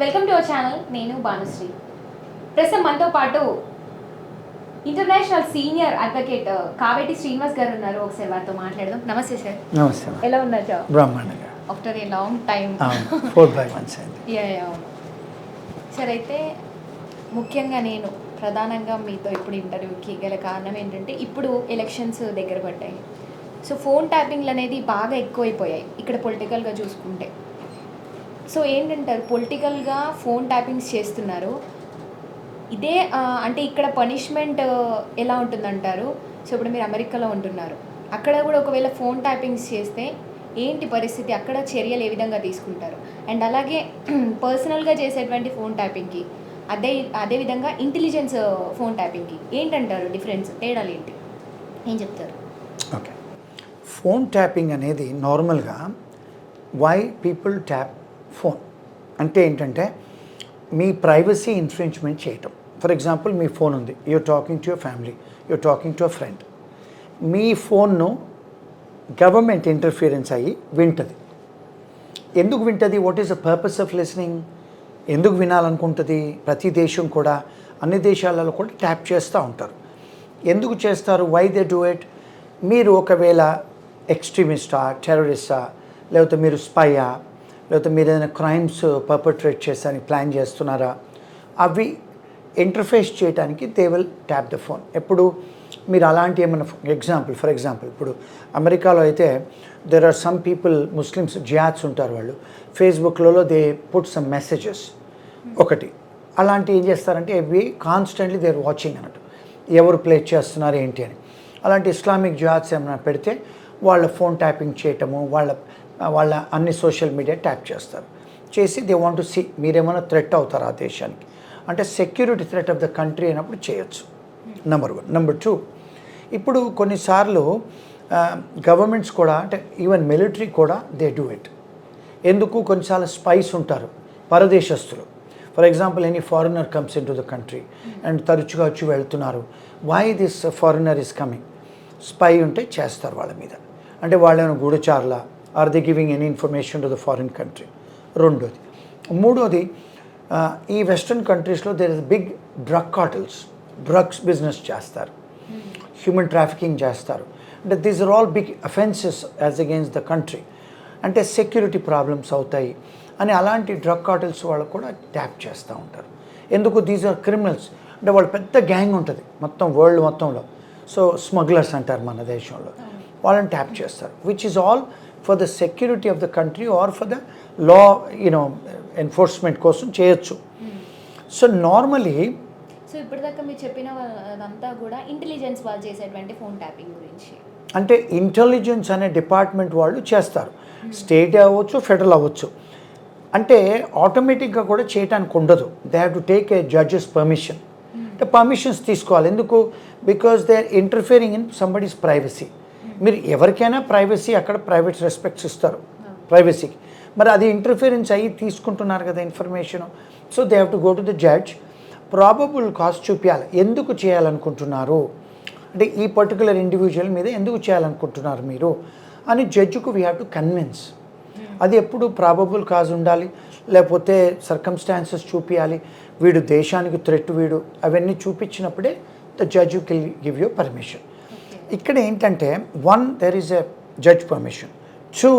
Welcome to our channel. నేను భానుశ్రీ. ప్రస్తుతం మనతో పాటు international senior advocate Kaveti Srinivas గారు ఉన్నారు. ఒకసారి వారితో మాట్లాడదాం. నమస్తే సార్. నమస్తే. ఎలా ఉన్నారు సార్? బ్రహ్మాండంగా. After a long time. 4-5 months అయింది. అవును సార్. అయితే ముఖ్యంగా నేను ప్రధానంగా మీతో ఇప్పుడు ఇంటర్వ్యూకి గల కారణం ఏంటంటే, ఇప్పుడు ఎలక్షన్స్ దగ్గర పడ్డాయి. సో ఫోన్ ట్యాపింగ్లు అనేది బాగా ఎక్కువైపోయాయి ఇక్కడ పొలిటికల్గా చూసుకుంటే. సో ఏంటంటారు, పొలిటికల్గా ఫోన్ ట్యాపింగ్స్ చేస్తున్నారు. ఇదే అంటే ఇక్కడ పనిష్మెంట్ ఎలా ఉంటుందంటారు? సో ఇప్పుడు మీరు అమెరికాలో ఉంటున్నారు, అక్కడ కూడా ఒకవేళ ఫోన్ ట్యాపింగ్స్ చేస్తే ఏంటి పరిస్థితి, అక్కడ చర్యలు ఏ విధంగా తీసుకుంటారు? అండ్ అలాగే పర్సనల్గా చేసేటువంటి ఫోన్ ట్యాపింగ్కి అదేవిధంగా ఇంటెలిజెన్స్ ఫోన్ ట్యాపింగ్కి ఏంటంటారు డిఫరెన్స్, తేడాలు ఏంటి, ఏం చెప్తారు? ఓకే, ఫోన్ ట్యాపింగ్ అనేది నార్మల్గా వై పీపుల్ ట్యాప్ ఫోన్ అంటే ఏంటంటే మీ ప్రైవసీ ఇన్ఫ్రించ్మెంట్ చేయటం. ఫర్ ఎగ్జాంపుల్, మీ ఫోన్ ఉంది, you're talking to your family, you're talking to a friend. మీ ఫోన్ను గవర్నమెంట్ ఇంటర్ఫియరెన్స్ అయ్యి వింటుంది. ఎందుకు వింటుంది? What is the purpose of listening? ఎందుకు వినాలనుకుంటుంది? ప్రతి దేశం కూడా, అన్ని దేశాలలో కూడా ట్యాప్ చేస్తూ ఉంటారు. ఎందుకు చేస్తారు? Why they do it? మీరు ఒకవేళ ఎక్స్ట్రీమిస్టా, టెర్రరిస్టా, లేకపోతే మీరు స్పైయా, లేకపోతే మీరు ఏదైనా క్రైమ్స్ పర్పట్రేట్ చేస్తానికి ప్లాన్ చేస్తున్నారా, అవి ఇంటర్ఫేస్ చేయడానికి they will tap the phone. ఎప్పుడు మీరు అలాంటి ఏమైనా ఫర్ ఎగ్జాంపుల్ ఇప్పుడు అమెరికాలో అయితే there are some people, Muslims జియాద్స్ ఉంటారు, వాళ్ళు ఫేస్బుక్లలో దే పుట్ సమ్ మెసేజెస్. ఒకటి అలాంటి ఏం చేస్తారంటే అవి కాన్స్టెంట్లీ దే ఆర్ వాచింగ్ అన్నట్టు, ఎవరు ప్లే చేస్తున్నారు ఏంటి అని. అలాంటి ఇస్లామిక్ జిహాద్స్ ఏమైనా పెడితే వాళ్ళ ఫోన్ ట్యాపింగ్ చేయటము, వాళ్ళ అన్ని సోషల్ మీడియా ట్యాప్ చేస్తారు. చేసి దే వాంట్ టు సీ మీరేమైనా థ్రెట్ అవుతారు ఆ దేశానికి, అంటే security threat of the country అయినప్పుడు చేయొచ్చు. నెంబర్ 1. నెంబర్ 2, ఇప్పుడు కొన్నిసార్లు గవర్నమెంట్స్ కూడా, అంటే ఈవెన్ మిలిటరీ కూడా దే డూ ఇట్. ఎందుకు? కొన్నిసార్లు స్పైస్ ఉంటారు, పరదేశస్తులు. For example, any foreigner comes in to the country and తరచుగా వచ్చి వెళ్తున్నారు, why this foreigner is coming, spy ఉంటే చేస్తారు వాళ్ళ మీద. అంటే వాళ్ళేమైనా గూఢచారులా, are they giving any information to the foreign country? రెండోది. మూడోది, ఈ వెస్ట్రన్ కంట్రీస్లో there is big drug cartels, drugs business చేస్తారు, హ్యూమన్ ట్రాఫికింగ్ చేస్తారు. అంటే these are all big offences as against the country. అంటే సెక్యూరిటీ ప్రాబ్లమ్స్ అవుతాయి అని అలాంటి డ్రగ్ కార్టల్స్ వాళ్ళు కూడా ట్యాప్ చేస్తూ ఉంటారు. ఎందుకు? These are criminals. అంటే వాళ్ళు పెద్ద గ్యాంగ్ ఉంటుంది మొత్తం వరల్డ్ మొత్తంలో. సో స్మగ్లర్స్ అంటారు మన దేశంలో, వాళ్ళని ట్యాప్ చేస్తారు. Which is all for the security of the country or for the law enforcement కోసం చేయొచ్చు. సో నార్మలీ, సో ఇప్పటిదాకా మీరు చెప్పిన అదంతా కూడా ఇంటెలిజెన్స్ వాళ్ళు చేసేటువంటి ఫోన్ ట్యాపింగ్ గురించి. అంటే ఇంటెలిజెన్స్ అనే డిపార్ట్మెంట్ వాళ్ళు చేస్తారు, స్టేట్ అవ్వచ్చు, ఫెడరల్ అవ్వచ్చు. అంటే ఆటోమేటిక్గా కూడా చేయడానికి ఉండదు, they have to take a judges permission. అంటే పర్మిషన్స్ తీసుకోవాలి. ఎందుకు? Because they are interfering in somebody's privacy. మీరు ఎవరికైనా ప్రైవసీ, అక్కడ ప్రైవేట్ రెస్పెక్ట్స్ ఇస్తారు ప్రైవసీకి. మరి అది ఇంటర్ఫియరెన్స్ అయ్యి తీసుకుంటున్నారు కదా information. So they have to go to the judge, probable cost చూపించాలి, ఎందుకు చేయాలనుకుంటున్నారు, అంటే ఈ పర్టికులర్ ఇండివిజువల్ మీద ఎందుకు చేయాలనుకుంటున్నారు మీరు అని జడ్జికు వీ హ్యావ్ టు కన్విన్స్. అది ఎప్పుడు ప్రాబబుల్ కాజ్ ఉండాలి, లేకపోతే సర్కమ్స్టాన్సెస్ చూపించాలి, వీడు దేశానికి థ్రెట్, వీడు అవన్నీ చూపించినప్పుడే the judge will give you permission. ఇక్కడ ఏంటంటే 1, there is a judge permission. 2,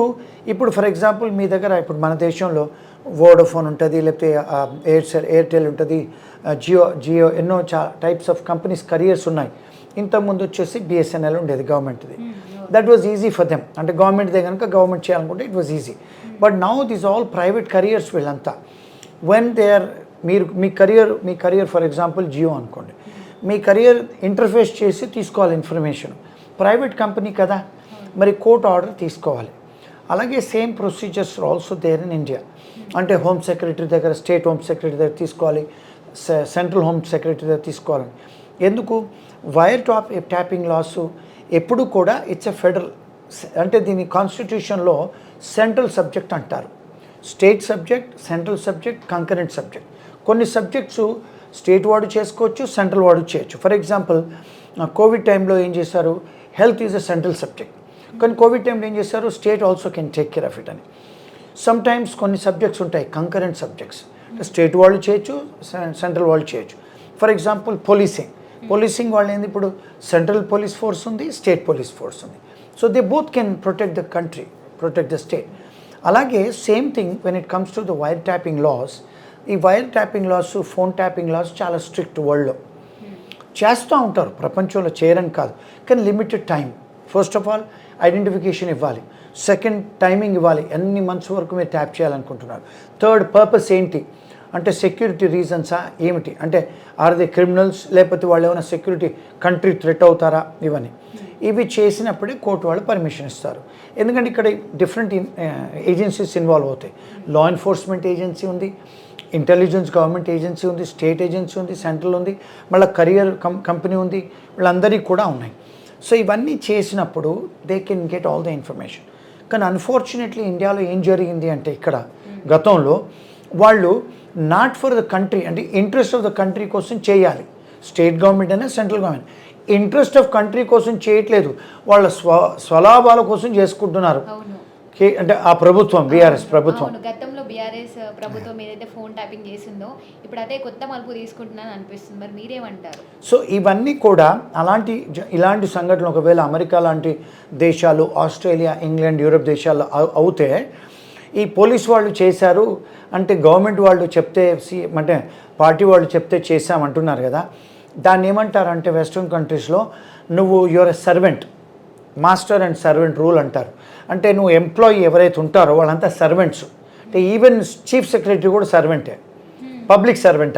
ఇప్పుడు ఫర్ ఎగ్జాంపుల్ మీ దగ్గర ఇప్పుడు మన దేశంలో వోడాఫోన్ ఉంటుంది, లేకపోతే ఎయిర్టెల్ ఉంటుంది, జియో ఎన్నో టైప్స్ ఆఫ్ కంపెనీస్ కరియర్స్ ఉన్నాయి. ఇంతకుముందు వచ్చేసి బిఎస్ఎన్ఎల్ ఉండేది గవర్నమెంట్ది. That was easy for them, అంటే గవర్నమెంట్దే కనుక గవర్నమెంట్ చేయాలనుకుంటే it was easy. But now these all private carriers వీళ్ళంతా. వెన్ దే ఆర్, మీరు మీ కరియర్ ఫర్ ఎగ్జాంపుల్ జియో అనుకోండి, మీ కరియర్ ఇంటర్ఫేస్ చేసి తీసుకోవాలి ఇన్ఫర్మేషన్, ప్రైవేట్ కంపెనీ కదా, మరి కోర్ట్ ఆర్డర్ తీసుకోవాలి. అలాగే same procedures also there in India. అంటే హోమ్ సెక్రటరీ దగ్గర, స్టేట్ హోమ్ సెక్రటరీ దగ్గర తీసుకోవాలి, సెంట్రల్ హోమ్ సెక్రటరీ దగ్గర తీసుకోవాలని. ఎందుకు? వైర్ ట్యాపింగ్ లాస్ ఎప్పుడు కూడా ఇట్స్ ఎ ఫెడరల్, అంటే దీని కాన్స్టిట్యూషన్లో సెంట్రల్ సబ్జెక్ట్ అంటారు. State subject, central subject, concurrent subject. కొన్ని సబ్జెక్ట్స్ స్టేట్ వాడు చేసుకోవచ్చు, సెంట్రల్ వాడు చేయొచ్చు. ఫర్ ఎగ్జాంపుల్, కోవిడ్ టైంలో ఏం చేశారు, health is a central subject, కానీ కోవిడ్ టైంలో ఏం చేశారు, state also can take care of it అని. సమ్ టైమ్స్ కొన్ని సబ్జెక్ట్స్ ఉంటాయి కంకరెంట్ సబ్జెక్ట్స్, స్టేట్ వాళ్ళు చేయొచ్చు, సెంట్రల్ వాళ్ళు చేయొచ్చు. ఫర్ ఎగ్జాంపుల్ పోలీసింగ్ వాళ్ళు ఏంది, ఇప్పుడు సెంట్రల్ పోలీస్ ఫోర్స్ ఉంది, స్టేట్ పోలీస్ ఫోర్స్ ఉంది. So they both can protect the country, protect the state. అలాగే same thing when it comes to the wire tapping laws. ఈ wire tapping laws, phone tapping laws చాలా strict వరల్డ్లో. చేస్తూ ఉంటారు, ప్రపంచంలో చేయరని కాదు, కానీ limited time. First of all identification ఇవ్వాలి, సెకండ్ టైమింగ్ ఇవ్వాలి, ఎన్ని మంత్స్ వరకు మీరు ట్యాప్ చేయాలనుకుంటున్నారు. థర్డ్ పర్పస్ ఏంటి అంటే సెక్యూరిటీ రీజన్సా ఏమిటి, అంటే ఆర్ దే క్రిమినల్స్, లేకపోతే వాళ్ళు ఏమైనా సెక్యూరిటీ కంట్రీ థ్రెట్ అవుతారా, ఇవి చేసినప్పుడే కోర్టు వాళ్ళు పర్మిషన్ ఇస్తారు. ఎందుకంటే ఇక్కడ డిఫరెంట్ ఏజెన్సీస్ ఇన్వాల్వ్ అవుతాయి. లా ఎన్ఫోర్స్మెంట్ ఏజెన్సీ ఉంది, ఇంటెలిజెన్స్ గవర్నమెంట్ ఏజెన్సీ ఉంది, స్టేట్ ఏజెన్సీ ఉంది, సెంట్రల్ ఉంది, మళ్ళీ కరియర్ కంపెనీ ఉంది, వీళ్ళందరికీ కూడా ఉన్నాయి. సో ఇవన్నీ చేసినప్పుడు they can get all the information. కానీ అన్ఫార్చునేట్లీ ఇండియాలో ఏం జరిగింది అంటే ఇక్కడ గతంలో వాళ్ళు నాట్ ఫర్ ద కంట్రీ, అంటే ఇంట్రెస్ట్ ఆఫ్ ద కంట్రీ కోసం చేయాలి. స్టేట్ గవర్నమెంట్ అయినా central government interest of country కోసం చేయట్లేదు, వాళ్ళ స్వలాభాల కోసం చేసుకుంటున్నారు. అంటే ఆ ప్రభుత్వం, బీఆర్ఎస్ ప్రభుత్వం. గతంలో బీఆర్ఎస్ ప్రభుత్వం ఏదైతే ఫోన్ ట్యాపింగ్ చేసిందో ఇప్పుడు అదే కొత్త మలుపు తీసుకుంటున్నాను అనిపిస్తుంది. మరి మీరేమంటారు? సో ఇవన్నీ కూడా ఇలాంటి సంఘటనలు ఒకవేళ అమెరికా లాంటి దేశాలు, ఆస్ట్రేలియా, ఇంగ్లాండ్, యూరోప్ దేశాల్లో అవుతే ఈ పోలీస్ వాళ్ళు చేశారు అంటే గవర్నమెంట్ వాళ్ళు చెప్తే, అంటే పార్టీ వాళ్ళు చెప్తే చేశామంటున్నారు కదా, దాన్ని ఏమంటారంటే వెస్ట్రన్ కంట్రీస్లో నువ్వు your a servant, master and servant rule అంటారు. అంటే నువ్వు ఎంప్లాయీ ఎవరైతే ఉంటారో వాళ్ళంతా సర్వెంట్స్. అంటే ఈవెన్ చీఫ్ సెక్రటరీ కూడా సర్వెంటే, పబ్లిక్ సర్వెంట్.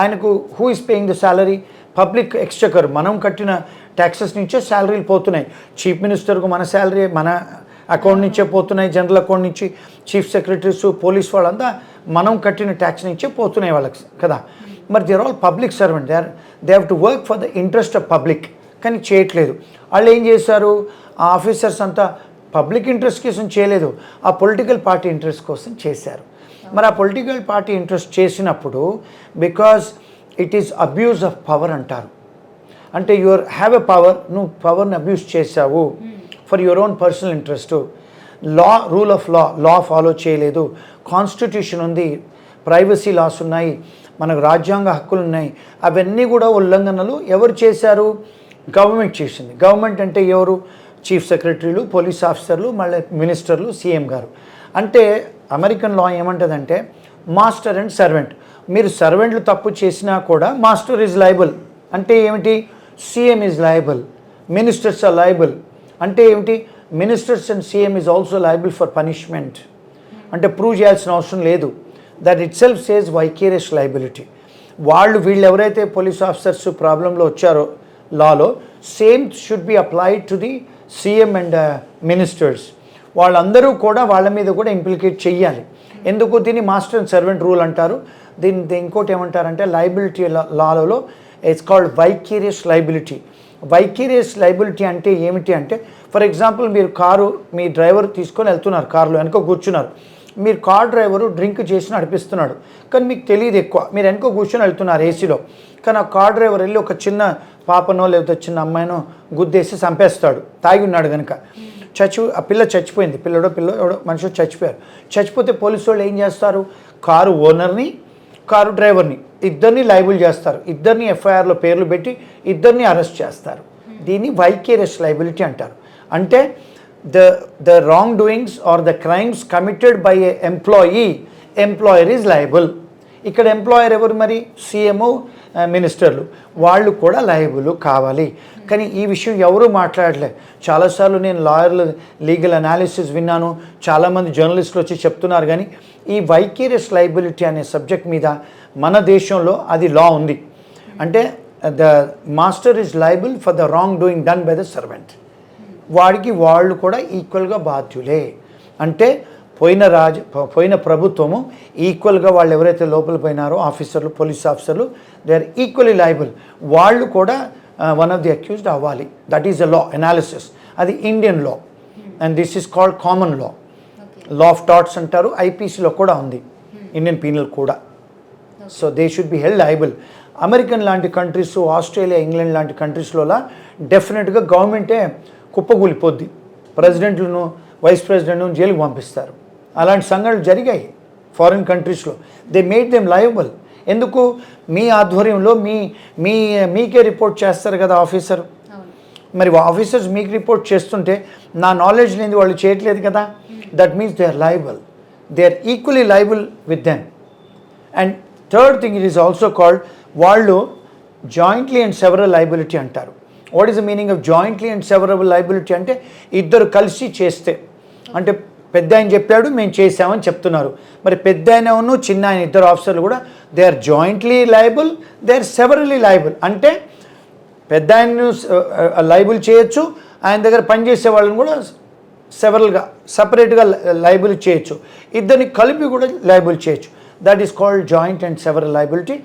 ఆయనకు who is paying the salary? Public Exchequer, మనం కట్టిన ట్యాక్సెస్ నుంచే శాలరీలు పోతున్నాయి. చీఫ్ మినిస్టర్కు మన శాలరీ మన అకౌంట్ నుంచే పోతున్నాయి, జనరల్ అకౌంట్ నుంచి. చీఫ్ సెక్రటరీస్, పోలీస్ వాళ్ళంతా మనం కట్టిన ట్యాక్స్ నుంచే పోతున్నాయి వాళ్ళకి కదా. మరి they are all public servant, they have to work for the interest of public. కానీ చేయట్లేదు. వాళ్ళు ఏం చేశారు, ఆ ఆఫీసర్స్ అంతా పబ్లిక్ ఇంట్రెస్ట్ కోసం చేయలేదు, ఆ పొలిటికల్ పార్టీ ఇంట్రెస్ట్ కోసం చేశారు. మరి ఆ పొలిటికల్ పార్టీ ఇంట్రెస్ట్ చేసినప్పుడు because it is abuse of power అంటారు. అంటే యువర్ హ్యావ్ ఎ పవర్, నువ్వు పవర్ని అబ్యూజ్ చేసావు for your own personal interest. Rule of law follow చేయలేదు, కాన్స్టిట్యూషన్ ఉంది, ప్రైవసీ లాస్ ఉన్నాయి, మనకు రాజ్యాంగ హక్కులు ఉన్నాయి, అవన్నీ కూడా ఉల్లంఘనలు ఎవరు చేశారు? గవర్నమెంట్ చేసింది. గవర్నమెంట్ అంటే ఎవరు? చీఫ్ సెక్రటరీలు, పోలీస్ ఆఫీసర్లు, మళ్ళీ మినిస్టర్లు, సీఎం గారు. అంటే అమెరికన్ లా ఏమంటుందంటే మాస్టర్ అండ్ సర్వెంట్. మీరు సర్వెంట్లు తప్పు చేసినా కూడా మాస్టర్ ఈజ్ లయబుల్. అంటే ఏమిటి? CM is liable, ministers are liable. అంటే ఏమిటి? Ministers and CM is also liable for punishment. అంటే ప్రూవ్ చేయాల్సిన అవసరం లేదు. That itself says vicarious liability. వీళ్ళు ఎవరైతే పోలీస్ ఆఫీసర్స్ ప్రాబ్లంలో వచ్చారో లాలో, same should be applied to the CM and ministers. వాళ్ళందరూ కూడా వాళ్ళ మీద కూడా ఇంప్లికేట్ చెయ్యాలి. ఎందుకు? దీన్ని మాస్టర్ అండ్ సర్వెంట్ రూల్ అంటారు. దీన్ని ఇంకోటి ఏమంటారంటే liability Lalo it's called vicarious liability. Vicarious liability అంటే ఏమిటి అంటే, ఫర్ ఎగ్జాంపుల్ మీరు మీ డ్రైవర్ తీసుకొని వెళ్తున్నారు, కారులో వెనుక కూర్చున్నారు. మీరు కార్ డ్రైవరు డ్రింక్ చేసి నడిపిస్తున్నాడు, కానీ మీకు తెలియదు ఎక్కువ, మీరు వెనుక కూర్చొని వెళ్తున్నారు ఏసీలో. కానీ ఆ కార్ డ్రైవర్ వెళ్ళి ఒక చిన్న పాపనో లేకపోతే చిన్న అమ్మాయినో గుద్దేసి చంపేస్తాడు, తాగి ఉన్నాడు కనుక. ఆ పిల్ల చచ్చిపోయింది, ఎవడో మనిషి చచ్చిపోయారు. చచ్చిపోతే పోలీసు వాళ్ళు ఏం చేస్తారు? కారు ఓనర్ని, కారు డ్రైవర్ని ఇద్దరిని లయబుల్ చేస్తారు. ఇద్దరిని ఎఫ్ఐఆర్లో పేర్లు పెట్టి ఇద్దరిని అరెస్ట్ చేస్తారు. దీన్ని వైకేరియస్ లయబిలిటీ అంటారు. అంటే the wrongdoings or the crimes committed by a employer is liable. ఇక్కడ ఎంప్లాయర్ ఎవరు? మరి సీఎం, మినిస్టర్లు, వాళ్ళు కూడా లయబుల్ కావాలి. కానీ ఈ విషయం ఎవరు మాట్లాడలేదు. చాలాసార్లు నేను లాయర్లు లీగల్ అనాలిసిస్ విన్నాను, చాలామంది జర్నలిస్టులు వచ్చి చెప్తున్నారు. కానీ ఈ వైకేరియస్ లయబిలిటీ అనే సబ్జెక్ట్ మీద మన దేశంలో అది లా ఉంది. అంటే the master is liable for the wrong doing done by the servant. వాడికి వాళ్ళు కూడా ఈక్వల్గా బాధ్యులే. అంటే పోయిన ప్రభుత్వము ఈక్వల్గా వాళ్ళు ఎవరైతే లోపల పోయినారో ఆఫీసర్లు, పోలీస్ ఆఫీసర్లు, దే ఆర్ ఈక్వల్లీ లయబుల్. వాళ్ళు కూడా వన్ ఆఫ్ ది అక్యూజ్డ్ అవ్వాలి. That is the law analysis. అది Indian law and this is called common law. Law of torts అంటారు, ఐపీసీలో కూడా ఉంది, ఇండియన్ పీనల్ కూడా. So they should be held liable. American లాంటి కంట్రీస్, ఆస్ట్రేలియా, ఇంగ్లాండ్ లాంటి కంట్రీస్లో డెఫినెట్గా గవర్నమెంటే కుప్పకూలిపోద్ది, ప్రెసిడెంట్లను, వైస్ ప్రెసిడెంట్ను జైలుకు పంపిస్తారు. అలాంటి సంఘటనలు జరిగాయి ఫారిన్ కంట్రీస్లో. They made them liable. ఎందుకు? మీ ఆధ్వర్యంలో మీకే రిపోర్ట్ చేస్తారు కదా ఆఫీసర్. అవును. మరి ఆఫీసర్స్ మీకు రిపోర్ట్ చేస్తుంటే నా నాలెడ్జ్ లేని వాళ్ళు చేయట్లేదు కదా. That means they are liable. They are equally liable with them. And third thing it is also called, వాళ్ళు జాయింట్లీ అండ్ సెవరల్ లయబిలిటీ అంటారు. What is the meaning of jointly and several liability అంటే ఇద్దరు కలిసి చేస్తే, అంటే పెద్ద ఆయన చెప్పాడు మేము చేసామని చెప్తున్నారు. మరి పెద్ద ఆయన చిన్న ఆయన ఇద్దరు ఆఫీసర్లు కూడా they are jointly liable, they are severally liable. అంటే పెద్ద ఆయన్ను లయబుల్ చేయొచ్చు, ఆయన దగ్గర పనిచేసే వాళ్ళని కూడా సెవరల్గా సపరేట్గా లయబుల్ చేయొచ్చు, ఇద్దరిని కలిపి కూడా లయబుల్ చేయొచ్చు. That is called joint and several liability